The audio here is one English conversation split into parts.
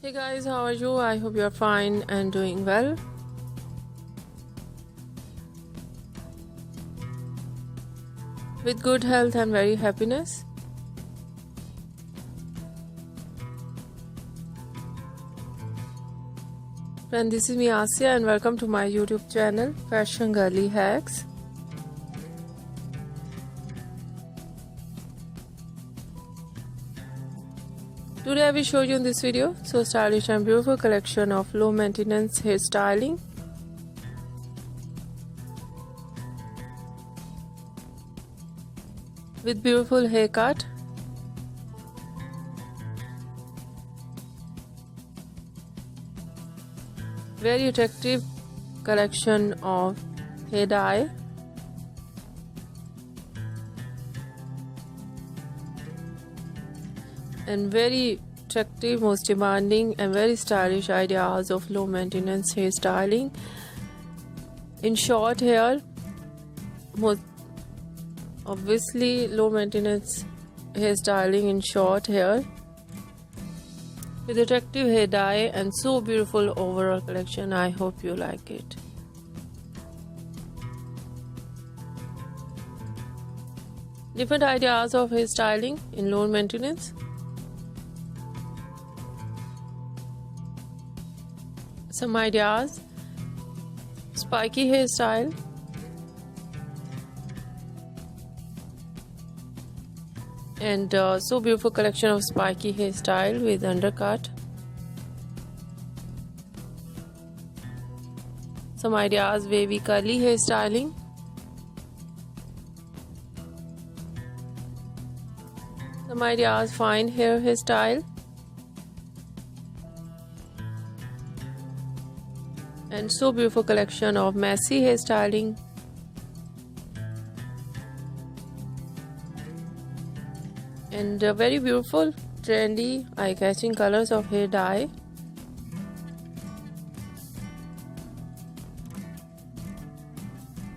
Hey guys, how are you? I hope you are fine and doing well. With good health and very happiness. Friend, this is me Asya and welcome to my YouTube channel Fashion Girly Hacks. Today I will show you in this video so stylish and beautiful collection of low maintenance hairstyling. With beautiful haircut. Very attractive collection of hair dye. And very attractive, most demanding and very stylish ideas of low maintenance hairstyling in short hair. Most obviously low maintenance hairstyling in short hair with attractive hair dye and so beautiful overall collection. I hope you like it. Different ideas of hairstyling in low maintenance. Some ideas: spiky hairstyle, and so beautiful collection of spiky hairstyle with undercut. Some ideas: wavy curly hairstyling, some ideas: fine hair hairstyle, and so beautiful collection of messy hairstyling. And very beautiful, trendy, eye-catching colors of hair dye.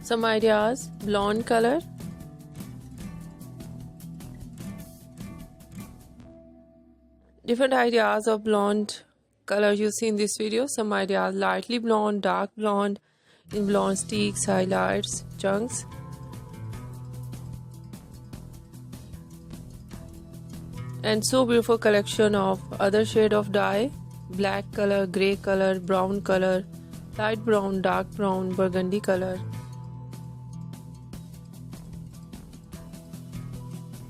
Some ideas: blonde color, different ideas of blonde color you see in this video. Some ideas: lightly blonde, dark blonde, in blonde streaks, highlights, chunks. And so beautiful collection of other shade of dye: black color, gray color, brown color, light brown, dark brown, burgundy color.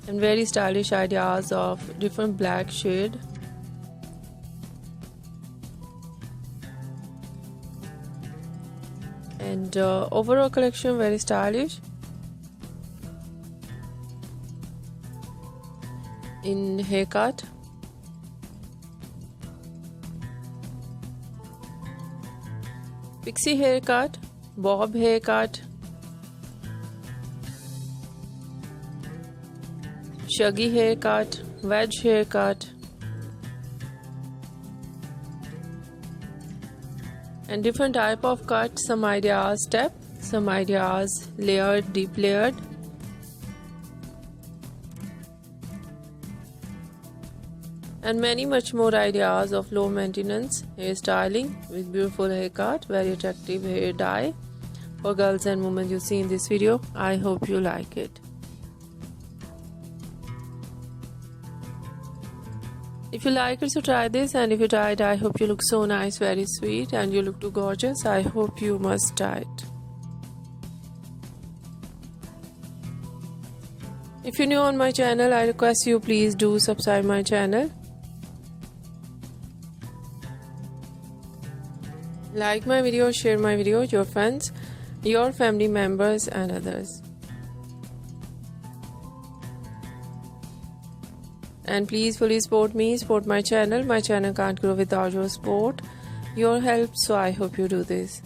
And very stylish ideas of different black shade. And overall collection very stylish in haircut. Pixie haircut, bob haircut, shaggy haircut, wedge haircut, and different type of cut. Some ideas step, some ideas layered, deep layered. And many much more ideas of low maintenance hairstyling with beautiful haircut, very attractive hair dye for girls and women you see in this video. I hope you like it. If you like it, so try this, and if you try it, I hope you look so nice, very sweet, and you look too gorgeous. I hope you must try it. If you're new on my channel, I request you please do subscribe my channel. Like my video, share my video, your friends, your family members and others. And please fully support me, support my channel. My channel can't grow without your support, your help, so I hope you do this.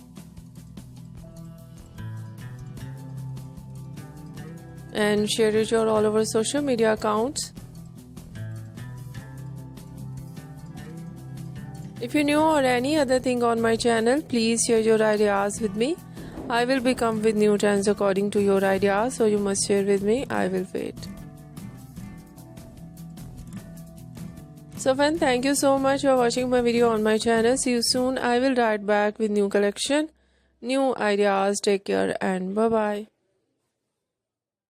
And share it your all over social media accounts. If you're new or any other thing on my channel, please share your ideas with me. I will become with new trends according to your ideas, so you must share with me. I will wait. So friend, thank you so much for watching my video on my channel. See you soon. I will write back with new collection, new ideas. Take care and bye bye.